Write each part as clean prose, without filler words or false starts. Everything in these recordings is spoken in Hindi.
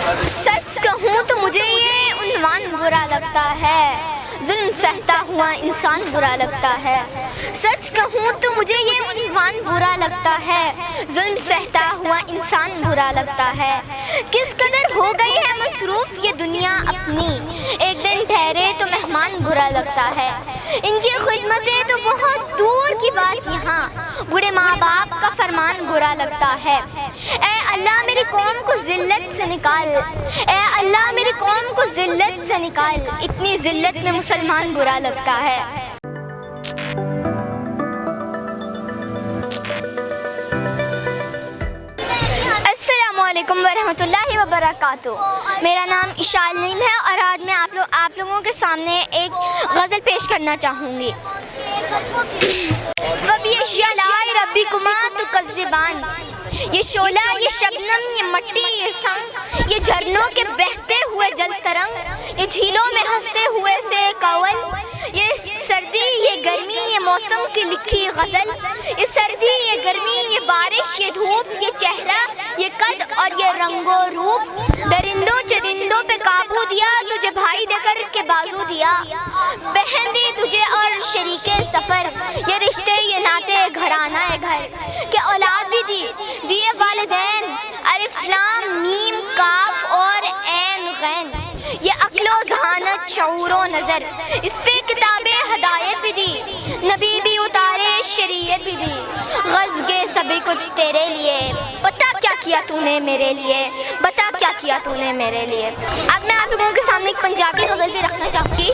सच कहूँ तो मुझे ये उन्वान बुरा लगता है, जुल्म सहता हुआ इंसान बुरा लगता है। सच कहूँ तो मुझे ये उन्वान बुरा लगता है, जुल्म सहता हुआ इंसान बुरा लगता है। किस कदर हो गई है मसरूफ़ ये दुनिया अपनी, एक दिन ठहरे तो मेहमान बुरा लगता है। इनकी खिदमतें तो बहुत दूर की बात, यहाँ बूढ़े माँ बाप का फरमान बुरा लगता है। ऐ अल्लाह मेरी कौम को ज़िल्लत से निकाल, ऐ अल्लाह मेरी कौम को ज़िल्लत से निकाल, इतनी ज़िल्लत में मुसलमान बुरा लगता है। अस्सलामुअलैकुम वरहमतुल्लाहि वबरकातुहू। मेरा नाम इशाल नईम है और आज मैं आप लोगों के सामने एक गज़ल पेश करना चाहूँगी। फ़बिअश्यालाए रब्बिकुमा तुकज़्ज़िबान, ये शोला, ये शबनम, ये मट्टी, ये संग, ये झरनों के बहते हुए जल तरंग, ये झीलों में हंसते हुए से कवल, ये सर्दी, ये गर्मी, ये मौसम की लिखी गज़ल, ये सर्दी, ये गर्मी, ये बारिश, ये धूप, ये चेहरा, ये कद और ये रंगो रूप, दरिंदों चरिंदों पे काबू दिया, तुझे भाई देकर के बाजू दिया, बहन दी तुझे और शरीके सफ़र, ये रिश्ते, ये नाते, घराना है घर के औलाद भी दी, दिए वालिदैन, अलिफ लाम मीम काफ और ऐन गैन, ये अक्लो ज़हानत शऊरो नज़र, इस पे किताबे हदायत भी दी, नबी भी उतारे शरीयत भी दी, गज़ के सभी कुछ तेरे लिए, बता क्या किया तूने मेरे लिए, बता क्या किया तूने मेरे लिए। अब मैं आप लोगों के सामने एक पंजाबी गज़ल भी रखना चाहूँगी।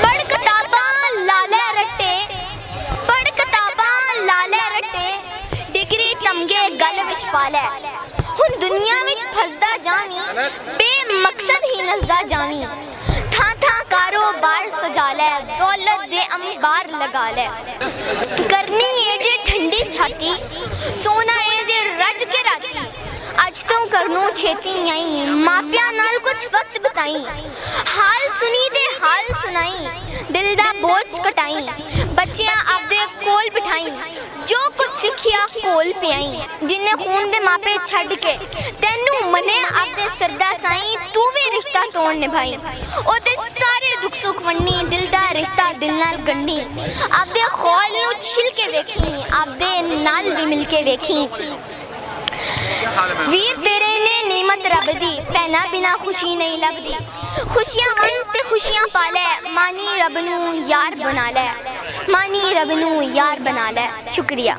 पढ़ किताबां लाले रट्टे, पढ़ किताबां लाले रट्टे, डिग्री तमगे गल विच पाले, हुण दुनिया विच फसदा जामी, बेमकसद ही नसदा जामी, था कारोबार सजा ले, दौलत दे अंबार लगा ले, करनी है जे ठंडी छाती, सोना है जे रज के राती, अज तो करनो छेती आई, मापिया नाल कुछ वक्त बताई, हाल सुनी ते हाल सुनाई, दिल दा बोझ कटाई, बच्चियां आपदे कोल बिठाई, जो कुछ सिखिया कोल पियाई, जिन्ने खून दे मापे छड़ के तेनू मने आपदे सरदा साई, तू भी रिश्ता तोड़ निभाई, ओते सारे दुख सुख वंडी, दिल दा रिश्ता दिल नाल गंडी, आपदे खौल नू छिल के वेखी, आपदे नाल भी मिल के वेखी, वीर तेरे ने नेमत रब दी, पहना बिना खुशी नहीं लगदी, खुशियां मन ते खुशियां पाले, मानी रब नू यार बना ले, मानी रब नू यार बना ले। शुक्रिया।